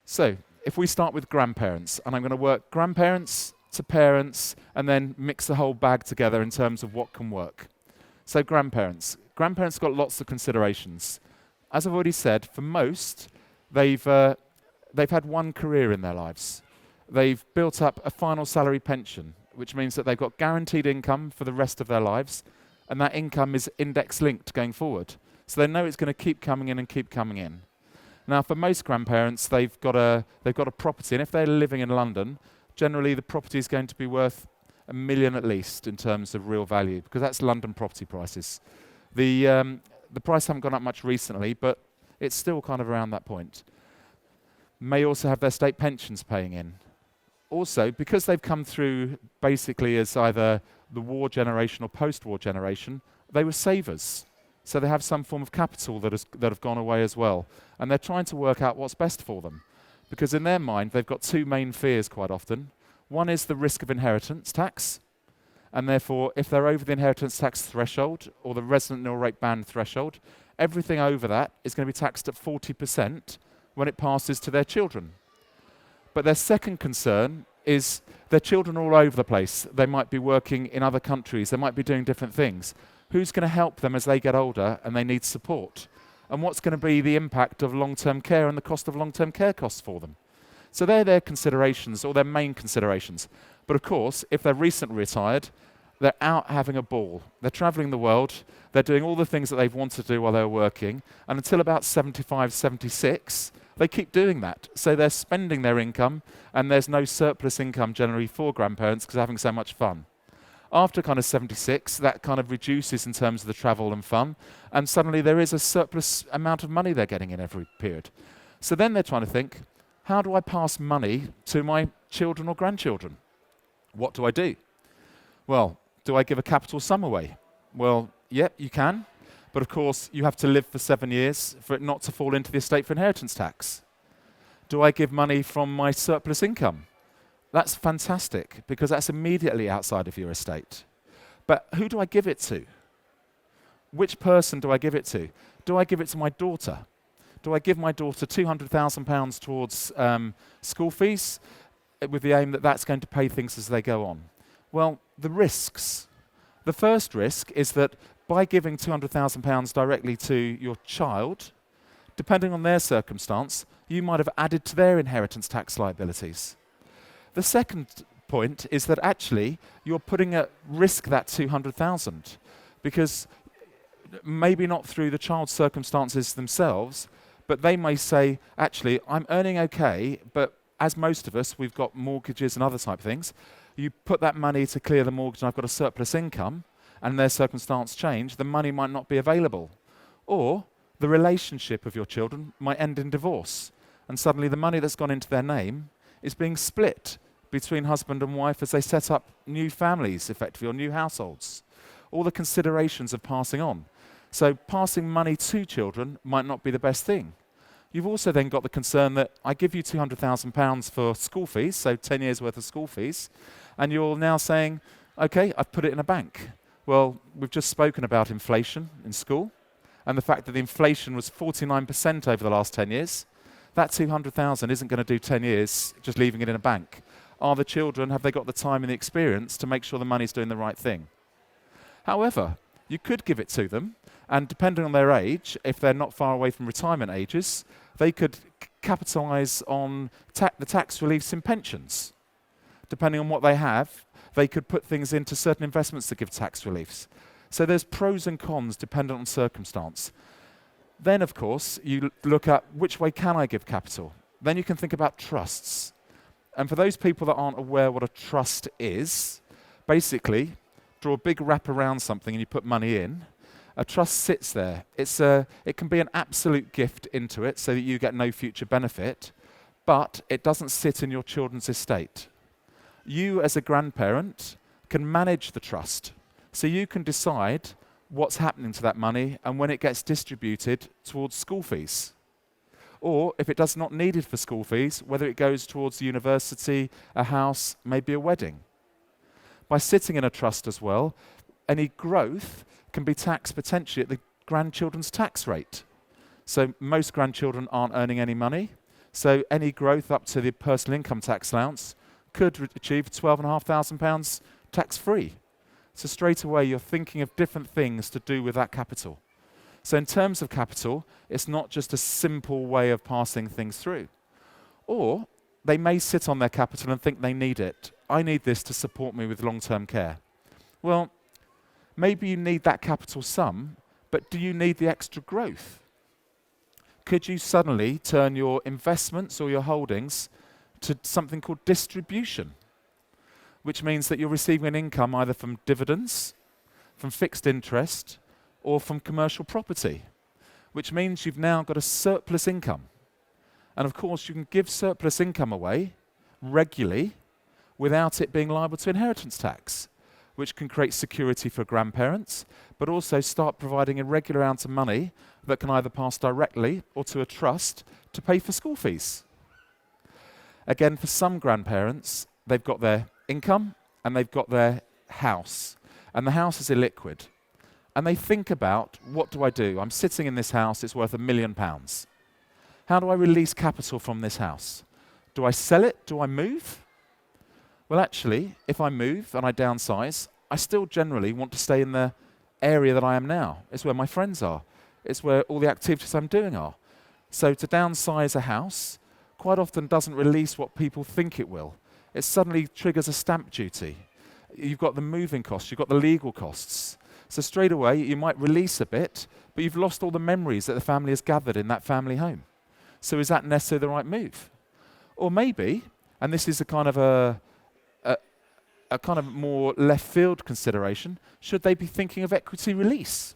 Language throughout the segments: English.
So, if we start with grandparents, and I'm going to work grandparents to parents and then mix the whole bag together in terms of what can work. So, grandparents. Grandparents got lots of considerations. As I've already said, for most, they've, uh, they've had one career in their lives. They've built up a final salary pension, which means that they've got guaranteed income for the rest of their lives, and that income is index linked going forward. So they know it's going to keep coming in and keep coming in. Now, for most grandparents, they've got a property, and if they're living in London, generally the property is going to be worth 1 million at least in terms of real value, because that's London property prices. The price haven't gone up much recently, but it's still kind of around that point. May also have their state pensions paying in. Also, because they've come through basically as either the war generation or post-war generation, they were savers. So they have some form of capital that have gone away as well. And they're trying to work out what's best for them. Because in their mind, they've got two main fears quite often. One is the risk of inheritance tax. And therefore, if they're over the inheritance tax threshold or the resident nil rate band threshold, everything over that is going to be taxed at 40% when it passes to their children. But their second concern is their children are all over the place. They might be working in other countries. They might be doing different things. Who's going to help them as they get older and they need support? And what's going to be the impact of long-term care and the cost of long-term care costs for them? So they're their considerations, or their main considerations. But of course, if they're recently retired, they're out having a ball. They're traveling the world. They're doing all the things that they've wanted to do while they're working. And until about 75, 76, they keep doing that. So they're spending their income, and there's no surplus income generally for grandparents because they're having so much fun. After kind of 76, that kind of reduces in terms of the travel and fun, and suddenly there is a surplus amount of money they're getting in every period. So then they're trying to think, how do I pass money to my children or grandchildren? What do I do? Well, do I give a capital sum away? Well, yeah, you can. But of course, you have to live for 7 years for it not to fall into the estate for inheritance tax. Do I give money from my surplus income? That's fantastic, because that's immediately outside of your estate. But who do I give it to? Which person do I give it to? Do I give it to my daughter? Do I give my daughter £200,000 towards school fees with the aim that that's going to pay things as they go on? Well, the risks. The first risk is that by giving £200,000 directly to your child, depending on their circumstance, you might have added to their inheritance tax liabilities. The second point is that actually you're putting at risk that 200,000, because maybe not through the child's circumstances themselves, but they may say, actually, I'm earning okay, but as most of us, we've got mortgages and other type of things. You put that money to clear the mortgage and I've got a surplus income, and their circumstance change, the money might not be available. Or the relationship of your children might end in divorce, and suddenly the money that's gone into their name is being split between husband and wife as they set up new families, effectively, or new households. All the considerations of passing on. So passing money to children might not be the best thing. You've also then got the concern that I give you £200,000 for school fees, so 10 years worth of school fees, and you're now saying, okay, I've put it in a bank. Well, we've just spoken about inflation in school, and the fact that the inflation was 49% over the last 10 years. That 200,000 isn't going to do 10 years just leaving it in a bank. Are the children, have they got the time and the experience to make sure the money's doing the right thing? However, you could give it to them, and depending on their age, if they're not far away from retirement ages, they could capitalise on the tax reliefs in pensions. Depending on what they have, they could put things into certain investments that give tax reliefs. So there's pros and cons dependent on circumstance. Then, of course, you look at which way can I give capital? Then you can think about trusts. And for those people that aren't aware what a trust is, basically, draw a big wrap around something and you put money in. A trust sits there. It can be an absolute gift into it so that you get no future benefit, but it doesn't sit in your children's estate. You, as a grandparent, can manage the trust. So you can decide what's happening to that money and when it gets distributed towards school fees. Or, if it does not need it for school fees, whether it goes towards the university, a house, maybe a wedding. By sitting in a trust as well, any growth can be taxed potentially at the grandchildren's tax rate. So most grandchildren aren't earning any money, So any growth up to the personal income tax allowance could achieve £12,500 tax-free. So straight away, you're thinking of different things to do with that capital. So in terms of capital, it's not just a simple way of passing things through. Or they may sit on their capital and think they need it. I need this to support me with long-term care. Well, maybe you need that capital sum, but do you need the extra growth? Could you suddenly turn your investments or your holdings to something called distribution, which means that you're receiving an income either from dividends, from fixed interest, or from commercial property, which means you've now got a surplus income. And of course, you can give surplus income away regularly without it being liable to inheritance tax, which can create security for grandparents, but also start providing a regular amount of money that can either pass directly or to a trust to pay for school fees. Again, for some grandparents, they've got their income and they've got their house, and the house is illiquid. And they think about, what do I do? I'm sitting in this house, it's worth £1 million. How do I release capital from this house? Do I sell it? Do I move? Well, actually, if I move and I downsize, I still generally want to stay in the area that I am now. It's where my friends are. It's where all the activities I'm doing are. So to downsize a house quite often doesn't release what people think it will. It suddenly triggers a stamp duty. You've got the moving costs, you've got the legal costs. So straight away, you might release a bit, but you've lost all the memories that the family has gathered in that family home. So is that necessarily the right move? Or maybe, and this is a kind of a kind of more left field consideration, should they be thinking of equity release?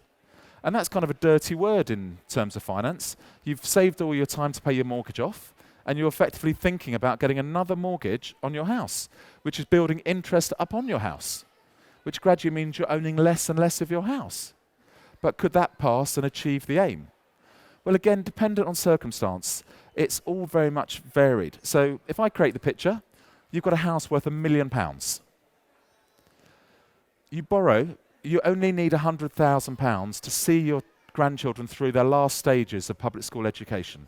And that's kind of a dirty word in terms of finance. You've saved all your time to pay your mortgage off, and you're effectively thinking about getting another mortgage on your house, which is building interest upon your house, which gradually means you're owning less and less of your house. But could that pass and achieve the aim? Well, again, dependent on circumstance. It's all very much varied. So if I create the picture, you've got a house worth £1 million. You borrow, you only need £100,000 to see your grandchildren through their last stages of public school education.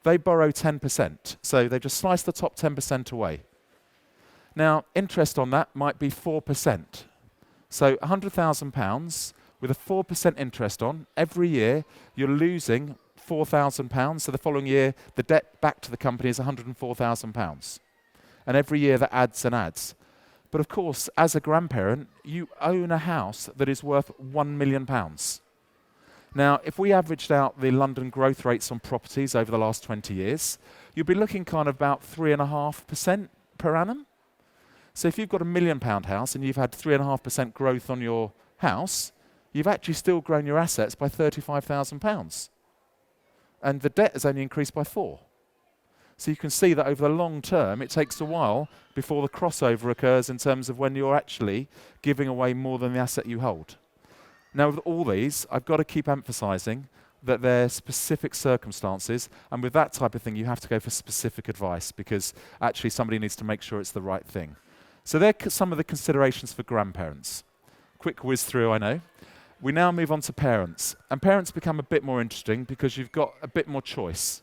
They borrow 10%, so they just slice the top 10% away. Now, interest on that might be 4%. So £100,000 with a 4% interest on, every year you're losing £4,000, so the following year the debt back to the company is £104,000. And every year that adds and adds. But of course, as a grandparent, you own a house that is worth £1 million. Now, if we averaged out the London growth rates on properties over the last 20 years, you'd be looking kind of about 3.5% per annum. So if you've got £1 million house and you've had 3.5% growth on your house, you've actually still grown your assets by £35,000. And the debt has only increased by 4. So you can see that over the long term, it takes a while before the crossover occurs in terms of when you're actually giving away more than the asset you hold. Now, with all these, I've got to keep emphasizing that there are specific circumstances, and with that type of thing, you have to go for specific advice because actually somebody needs to make sure it's the right thing. So there are some of the considerations for grandparents. Quick whiz through, I know. We now move on to parents. And parents become a bit more interesting because you've got a bit more choice.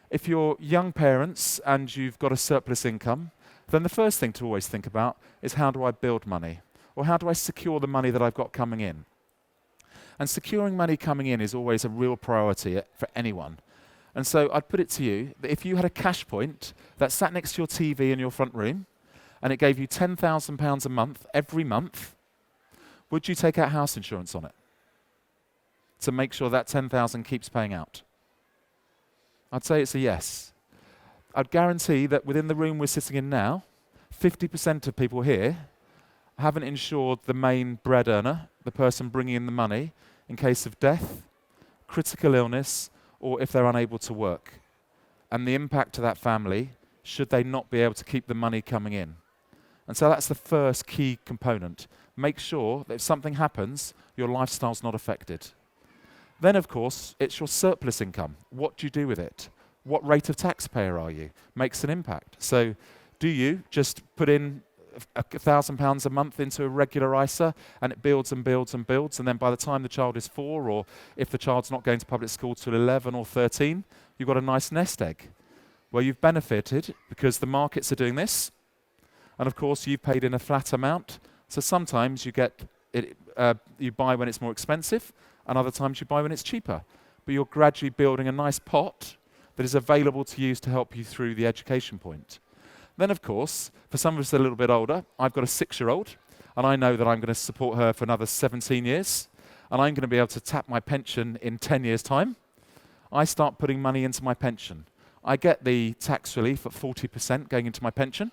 If you're young parents and you've got a surplus income, then the first thing to always think about is how do I build money? Or how do I secure the money that I've got coming in? And securing money coming in is always a real priority for anyone. And so I'd put it to you that if you had a cash point that sat next to your TV in your front room and it gave you £10,000 a month every month, would you take out house insurance on it to make sure that £10,000 keeps paying out? I'd say it's a yes. I'd guarantee that within the room we're sitting in now, 50% of people here haven't insured the main bread earner, the person bringing in the money, in case of death, critical illness, or if they're unable to work. And the impact to that family, should they not be able to keep the money coming in. And so that's the first key component. Make sure that if something happens, your lifestyle's not affected. Then, of course, it's your surplus income. What do you do with it? What rate of taxpayer are you? Makes an impact. So do you just put in £1,000 a month into a regular ISA and it builds and builds and builds, and then by the time the child is 4, or if the child's not going to public school till 11 or 13, you've got a nice nest egg? where you've benefited because the markets are doing this, and of course you've paid in a flat amount. So sometimes you get it, you buy when it's more expensive, and other times you buy when it's cheaper. But you're gradually building a nice pot that is available to use to help you through the education point. Then, of course, for some of us a little bit older, I've got a 6-year-old, and I know that I'm going to support her for another 17 years, and I'm going to be able to tap my pension in 10 years' time. I start putting money into my pension. I get the tax relief at 40% going into my pension,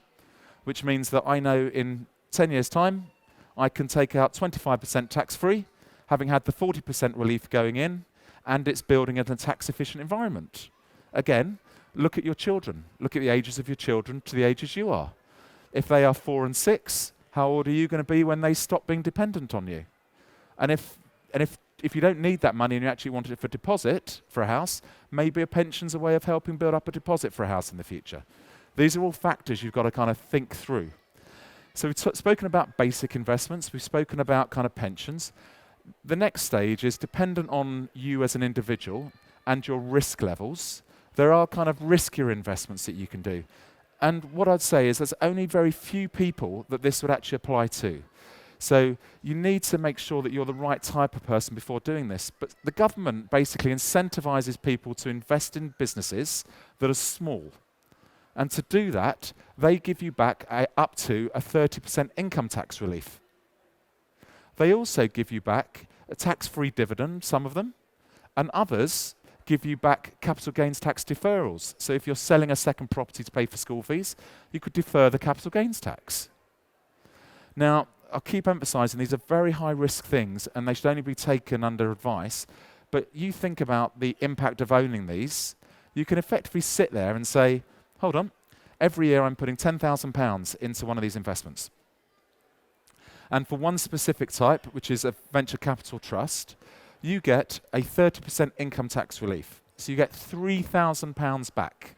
which means that I know in 10 years' time, I can take out 25% tax-free, having had the 40% relief going in, and it's building in a tax-efficient environment. Again, look at your children. Look at the ages of your children to the ages you are. If they are 4 and 6, how old are you going to be when they stop being dependent on you? And if you don't need that money and you actually want it for deposit for a house, maybe a pension's a way of helping build up a deposit for a house in the future. These are all factors you've got to kind of think through. So we've spoken about basic investments. We've spoken about kind of pensions. The next stage is dependent on you as an individual and your risk levels. There are kind of riskier investments that you can do. And what I'd say is there's only very few people that this would actually apply to. So you need to make sure that you're the right type of person before doing this. But the government basically incentivizes people to invest in businesses that are small. And to do that, they give you back up to a 30% income tax relief. They also give you back a tax-free dividend, some of them, and others give you back capital gains tax deferrals. So if you're selling a second property to pay for school fees, you could defer the capital gains tax. Now, I'll keep emphasizing these are very high-risk things, and they should only be taken under advice. But you think about the impact of owning these, you can effectively sit there and say, hold on, every year I'm putting £10,000 into one of these investments. And for one specific type, which is a venture capital trust, you get a 30% income tax relief. So you get £3,000 back.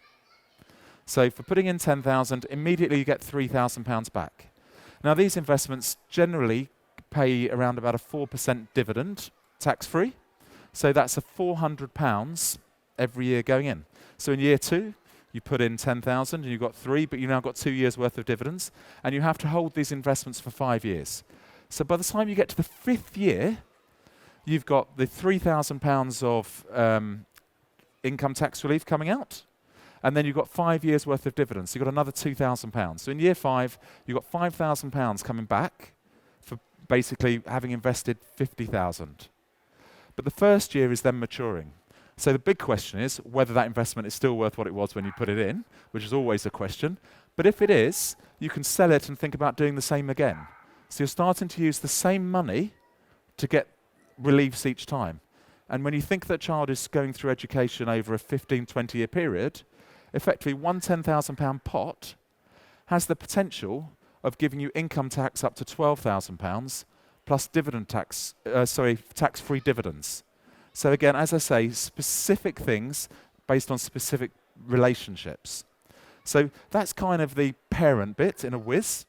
So for putting in 10,000, immediately you get £3,000 back. Now these investments generally pay around about a 4% dividend, tax-free. So that's a £400 every year going in. So in year 2, you put in 10,000 and you got 3, but you now got 2 years worth of dividends, and you have to hold these investments for 5 years. So by the time you get to the 5th year, you've got the £3,000 of income tax relief coming out, and then you've got 5 years worth of dividends. So you've got another £2,000. So in year 5, you've got £5,000 coming back for basically having invested 50,000. But the first year is then maturing. So the big question is whether that investment is still worth what it was when you put it in, which is always a question. But if it is, you can sell it and think about doing the same again. So you're starting to use the same money to get reliefs each time. And when you think that child is going through education over a 15, 20-year period, effectively one £10,000 pot has the potential of giving you income tax up to £12,000 plus dividend tax, tax-free dividends. So again, as I say, specific things based on specific relationships. So that's kind of the parent bit in a whiz.